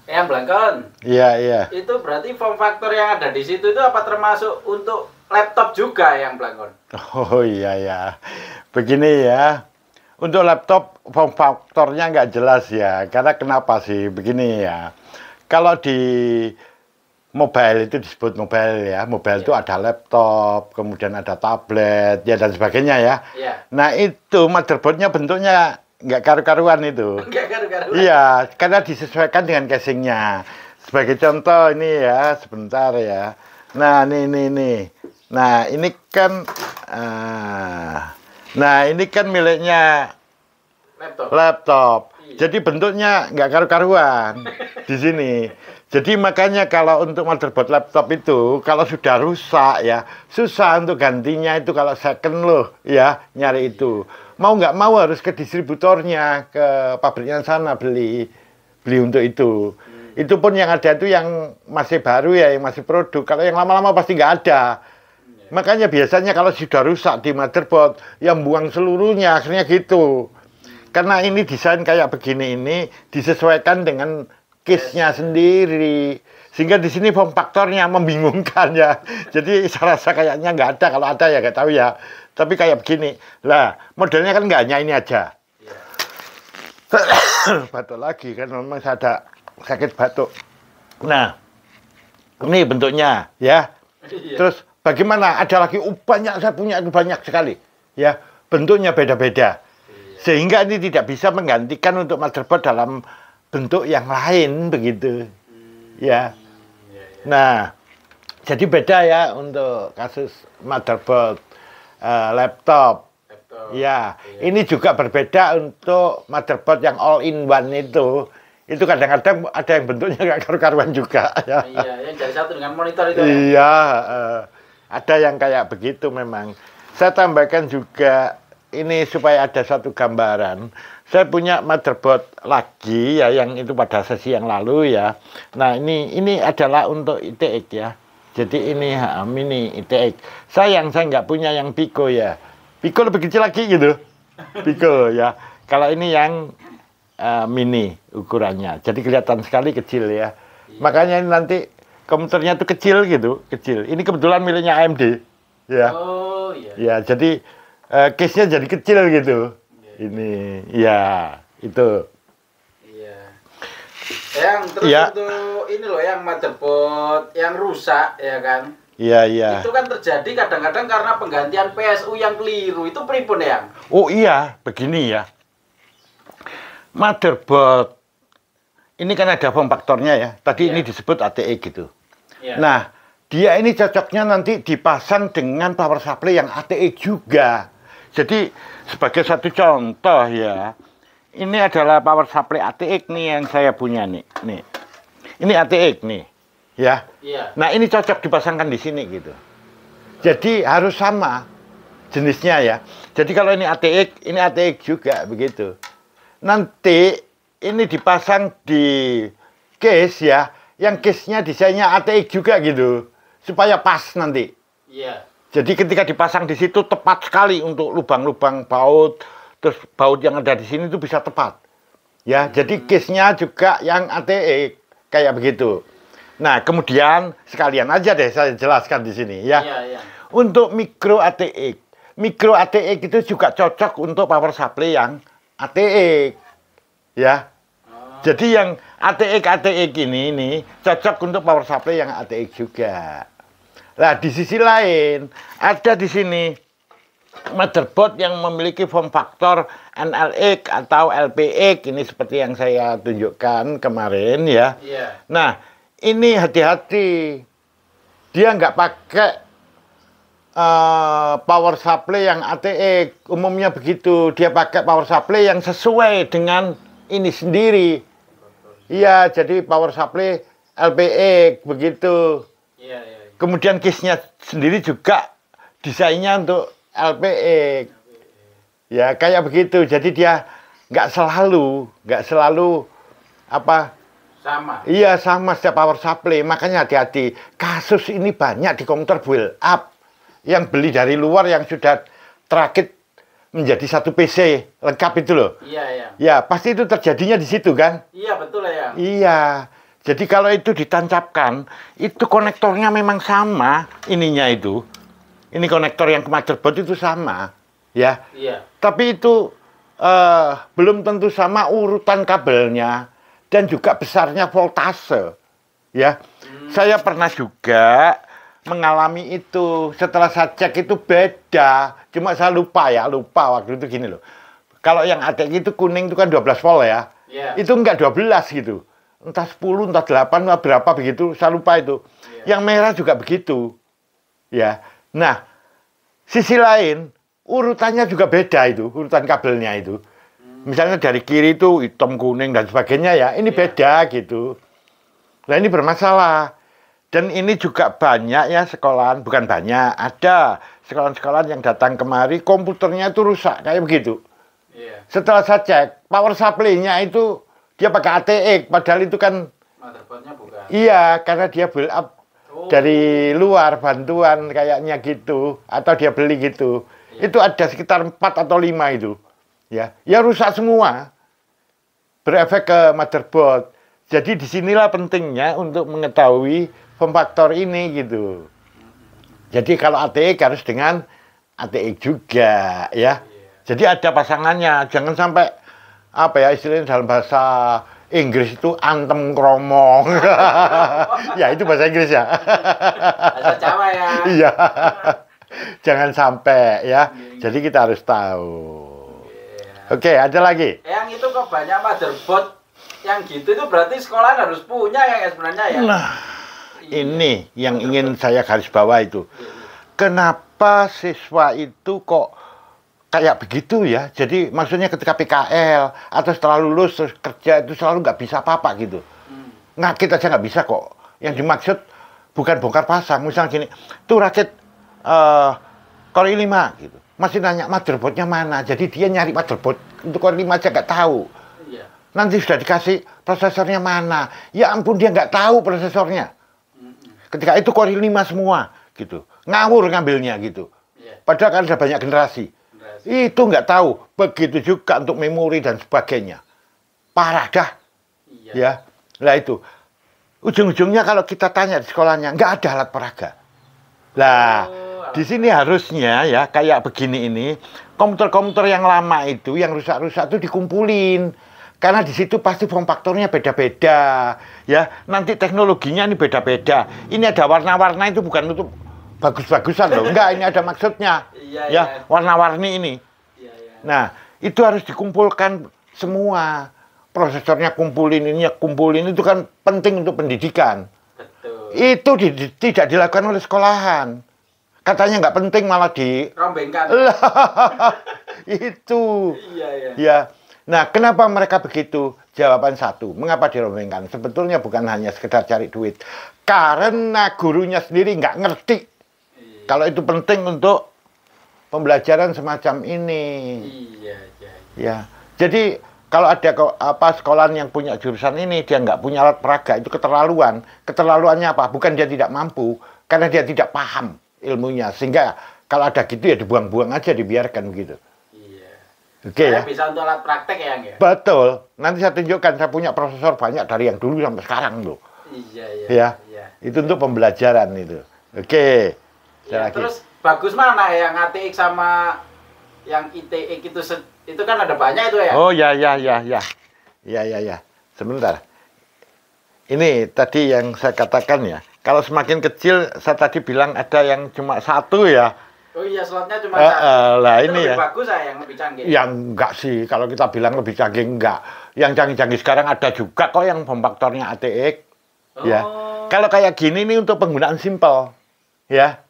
Yang Blangkon. Iya, iya. Itu berarti form factor yang ada di situ itu apa termasuk untuk laptop juga yang Blangkon? Oh iya ya. Begini ya. Untuk laptop form faktornya nggak jelas ya. Karena kenapa sih? Begini ya. Kalau di mobile itu disebut mobile ya. Mobile itu ada laptop, kemudian ada tablet, ya dan sebagainya ya. Iya. Nah itu motherboardnya bentuknya nggak karu-karuan itu. Enggak karu-karuan. Iya, karena disesuaikan dengan casingnya. Sebagai contoh ini ya, sebentar ya. Nah, nih. Nah, ini kan, nah ini kan miliknya laptop. Iya. Jadi bentuknya nggak karu-karuan di sini. Jadi makanya kalau untuk motherboard laptop itu, kalau sudah rusak ya, susah untuk gantinya itu kalau second loh ya, nyari itu. Mau nggak mau harus ke distributornya, ke pabriknya sana beli untuk itu. Itu pun yang ada itu yang masih baru ya, yang masih produk. Kalau yang lama-lama pasti nggak ada. Makanya biasanya kalau sudah rusak di motherboard, yang buang seluruhnya, akhirnya gitu. Karena ini desain kayak begini ini disesuaikan dengan case-nya sendiri. Sehingga di sini form faktornya membingungkan ya. Jadi saya rasa kayaknya nggak ada, kalau ada ya nggak tahu ya. Tapi kayak begini. Lah, modelnya kan nggak hanya ini aja. Batuk lagi kan memang saya ada sakit batuk. Nah, ini bentuknya ya. Terus bagaimana? Ada lagi banyak, saya punya itu banyak sekali. Ya, bentuknya beda-beda. Sehingga ini tidak bisa menggantikan untuk motherboard dalam bentuk yang lain begitu. Ya. Nah, jadi beda ya untuk kasus motherboard laptop. Ya, ini juga berbeda untuk motherboard yang all in one itu. Itu kadang-kadang ada yang bentuknya nggak karu-karuan juga. Ya. Iya, yang jadi satu dengan monitor itu. Iya, ada yang kayak begitu memang. Saya tambahkan juga ini supaya ada satu gambaran. Saya punya motherboard lagi ya, yang itu pada sesi yang lalu ya. Nah ini adalah untuk ITX ya. Jadi ini mini ITX. Sayang saya nggak punya yang Pico ya. Pico lebih kecil lagi gitu. Pico ya. Kalau ini yang mini ukurannya. Jadi kelihatan sekali kecil ya. Makanya ini nanti komputernya tuh kecil gitu, kecil. Ini kebetulan miliknya AMD. Ya. Oh iya. Ya, jadi case-nya jadi kecil gitu. Ini, ya, itu. Iya. Yang terus untuk ini loh, yang motherboard yang rusak ya kan? Iya. Itu kan terjadi kadang-kadang karena penggantian PSU yang keliru. Itu pripun yang? Oh iya, begini ya. Motherboard ini kan ada form faktornya ya. Tadi ini disebut ATX gitu. Nah, dia ini cocoknya nanti dipasang dengan power supply yang ATX juga. Jadi sebagai satu contoh ya, ini adalah power supply ATX nih yang saya punya nih. Ini ATX nih, ya. Nah ini cocok dipasangkan di sini gitu. Jadi harus sama jenisnya ya. Jadi kalau ini ATX juga begitu. Nanti ini dipasang di case ya, yang case-nya desainnya ATX juga gitu, supaya pas nanti. Iya. Jadi ketika dipasang di situ tepat sekali untuk lubang-lubang baut, terus baut yang ada di sini itu bisa tepat. Ya, jadi case-nya juga yang ATX kayak begitu. Nah, kemudian sekalian aja deh saya jelaskan di sini ya. Iya. Untuk micro ATX itu juga cocok untuk power supply yang ATX. Ya. Jadi yang ATX ini cocok untuk power supply yang ATX juga. Nah, di sisi lain ada di sini motherboard yang memiliki form factor NLX atau LPX, ini seperti yang saya tunjukkan kemarin ya. Nah, ini hati-hati, dia nggak pakai power supply yang ATX, umumnya begitu. Dia pakai power supply yang sesuai dengan ini sendiri. Iya, jadi power supply LPX begitu. Kemudian case-nya sendiri juga desainnya untuk LPX. Ya, kayak begitu. Jadi dia nggak selalu apa? Sama. Iya, sama setiap power supply. Makanya hati-hati. Kasus ini banyak di komputer build up yang beli dari luar yang sudah terakit menjadi satu PC lengkap itu loh. Iya. Ya, pasti itu terjadinya di situ kan? Iya, betul ya. Iya. Jadi kalau itu ditancapkan, itu konektornya memang sama ininya itu. Ini konektor yang ke motherboard itu sama, ya. Iya. Tapi itu belum tentu sama urutan kabelnya dan juga besarnya voltase, ya. Saya pernah juga mengalami itu. Setelah saya cek itu beda. Cuma saya lupa waktu itu gini loh. Kalau yang ATX itu kuning itu kan 12 volt ya. Iya. Itu enggak 12 gitu. Entah 10, entah 8, entah berapa begitu, saya lupa itu. Yang merah juga begitu. Ya. Nah, sisi lain, urutannya juga beda itu, urutan kabelnya itu. Misalnya dari kiri itu hitam, kuning, dan sebagainya ya, ini beda gitu. Nah, ini bermasalah. Dan ini juga banyak ya sekolahan, bukan banyak, ada sekolahan-sekolahan yang datang kemari, komputernya itu rusak, kayak begitu. Setelah saya cek, power supply-nya itu dia pakai ATX, padahal itu kan motherboardnya bukan. Iya, karena dia build up dari luar bantuan kayaknya gitu, atau dia beli gitu. Itu ada sekitar 4 atau 5 itu. Ya, rusak semua. Berefek ke motherboard. Jadi disinilah pentingnya untuk mengetahui form factor ini gitu. Jadi kalau ATX harus dengan ATX juga ya. Jadi ada pasangannya, jangan sampai apa ya istilahnya dalam bahasa Inggris itu antem kromong. Ya itu bahasa Inggris ya. Bahasa Jawa ya. Iya. Jangan sampai ya. Jadi kita harus tahu. Oke, ada lagi. Yang itu kok banyak motherboard yang gitu itu berarti sekolah harus punya ya sebenarnya ya. Nah, ini yang ingin saya garis bawah itu. Kenapa siswa itu kok kayak begitu ya? Jadi maksudnya ketika PKL atau setelah lulus terus kerja itu selalu nggak bisa apa-apa gitu. Ngakit aja nggak bisa kok. Yang dimaksud bukan bongkar pasang. Misalnya gini, tuh rakit Core i5 gitu. Masih nanya motherboardnya mana. Jadi dia nyari motherboard untuk Core i5 aja nggak tahu. Nanti sudah dikasih prosesornya mana. Ya ampun dia nggak tahu prosesornya. Ketika itu Core i5 semua gitu. Ngawur ngambilnya gitu. Padahal kan ada banyak generasi. Itu nggak tahu. Begitu juga untuk memori dan sebagainya. Parah dah. Ya. Lah itu. Ujung-ujungnya kalau kita tanya di sekolahnya, nggak ada alat peraga. Lah, di sini harusnya ya, kayak begini ini, komputer-komputer yang lama itu, yang rusak-rusak itu dikumpulin. Karena di situ pasti form faktornya beda-beda. Ya, nanti teknologinya ini beda-beda. Ini ada warna-warna itu bukan untuk bagus-bagusan loh. Enggak, ini ada maksudnya. Ya, warna-warni ini. Nah, itu harus dikumpulkan semua. Prosesornya kumpulin, ininya kumpulin, itu kan penting untuk pendidikan. Betul. Itu tidak dilakukan oleh sekolahan. Katanya nggak penting malah di... rombengkan. Itu. Iya. Ya. Nah, kenapa mereka begitu? Jawaban satu, mengapa dirombengkan? Sebetulnya bukan hanya sekedar cari duit. Karena gurunya sendiri nggak ngerti. Kalau itu penting untuk pembelajaran semacam ini. Iya. Ya. Jadi kalau ada sekolahan yang punya jurusan ini, dia nggak punya alat peraga, itu keterlaluan. Keterlaluannya apa? Bukan dia tidak mampu, karena dia tidak paham ilmunya. Sehingga kalau ada gitu ya dibuang-buang aja, dibiarkan begitu. Iya. Oke ya? Bisa untuk alat praktek ya, Yang? Betul. Nanti saya tunjukkan, saya punya prosesor banyak dari yang dulu sampai sekarang loh. Iya. Itu untuk pembelajaran itu. Oke. Ya, terus bagus mana yang ATX sama yang ITX itu kan ada banyak itu ya? Oh ya. Sebentar. Ini tadi yang saya katakan ya. Kalau semakin kecil, saya tadi bilang ada yang cuma satu ya. Oh iya, slotnya cuma satu. Lah itu ini lebih ya. Bagus ya yang lebih canggih. Yang enggak sih, kalau kita bilang lebih canggih enggak. Yang canggih-canggih sekarang ada juga kok yang form faktornya ATX. Ya. Kalau kayak gini ini untuk penggunaan simpel. Ya.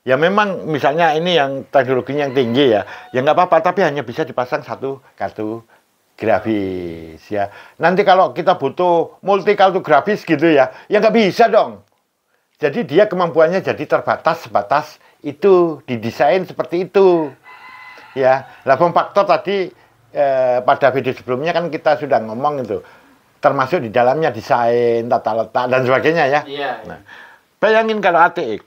Ya memang misalnya ini yang teknologinya yang tinggi ya. Ya nggak apa-apa, tapi hanya bisa dipasang satu kartu grafis ya. Nanti kalau kita butuh multi kartu grafis gitu ya nggak bisa dong. Jadi dia kemampuannya jadi terbatas sebatas itu, didesain seperti itu. Ya, lah form factor tadi pada video sebelumnya kan kita sudah ngomong itu. Termasuk di dalamnya desain, tata letak dan sebagainya ya. Iya. Nah, bayangin kalau ATX.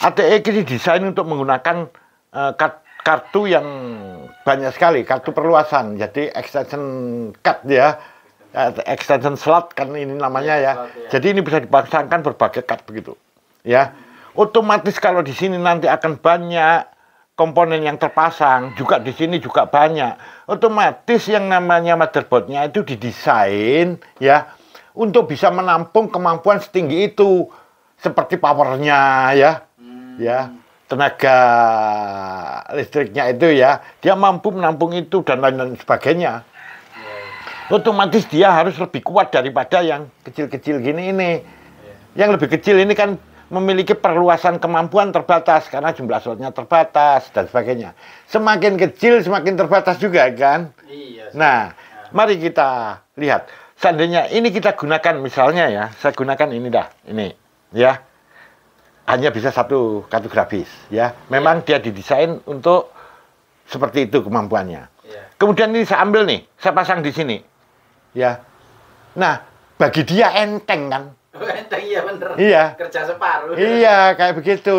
ATX ini desain untuk menggunakan kartu yang banyak sekali, kartu perluasan, jadi extension card ya. extension slot kan ini namanya ya. Slot, ya. Jadi ini bisa dipasangkan berbagai cut begitu. Ya. Otomatis kalau di sini nanti akan banyak komponen yang terpasang, juga di sini juga banyak. Otomatis yang namanya motherboardnya itu didesain ya untuk bisa menampung kemampuan setinggi itu, seperti powernya ya, ya tenaga listriknya itu ya, dia mampu menampung itu dan lain-lain sebagainya. Otomatis dia harus lebih kuat daripada yang kecil-kecil gini ini. Yang lebih kecil ini kan memiliki perluasan kemampuan terbatas karena jumlah slotnya terbatas dan sebagainya. Semakin kecil semakin terbatas juga kan. Iya. Nah, mari kita lihat. Seandainya ini kita gunakan misalnya ya, saya gunakan ini dah, ini ya. Hanya bisa satu kartu grafis ya. Memang dia didesain untuk seperti itu kemampuannya. Iya. Kemudian ini saya ambil nih, saya pasang di sini. Ya. Nah, bagi dia enteng kan. Enteng, iya bener. Iya. Kerja separuh. Iya, kayak begitu.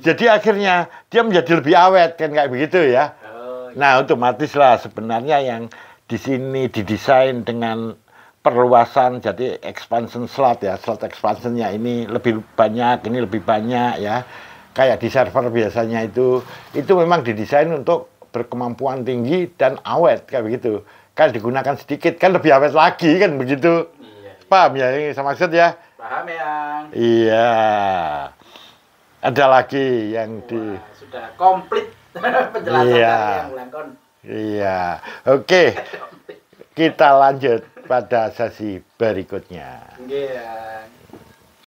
Jadi akhirnya dia menjadi lebih awet kan kayak begitu ya. Oh, iya. Nah, otomatis lah sebenarnya yang di sini didesain dengan perluasan jadi expansion slot ya, slot expansionnya ini lebih banyak, ini lebih banyak ya. Kayak di server biasanya itu memang didesain untuk berkemampuan tinggi dan awet kayak begitu. Kalau digunakan sedikit kan lebih awet lagi kan begitu. Iya. Paham ya ini saya maksud ya? Paham yang. Iya. Ada lagi yang Wah, sudah komplit penjelasan Iya. dari yang Langkon. Iya. Oke. Kita lanjut pada sesi berikutnya. Iya.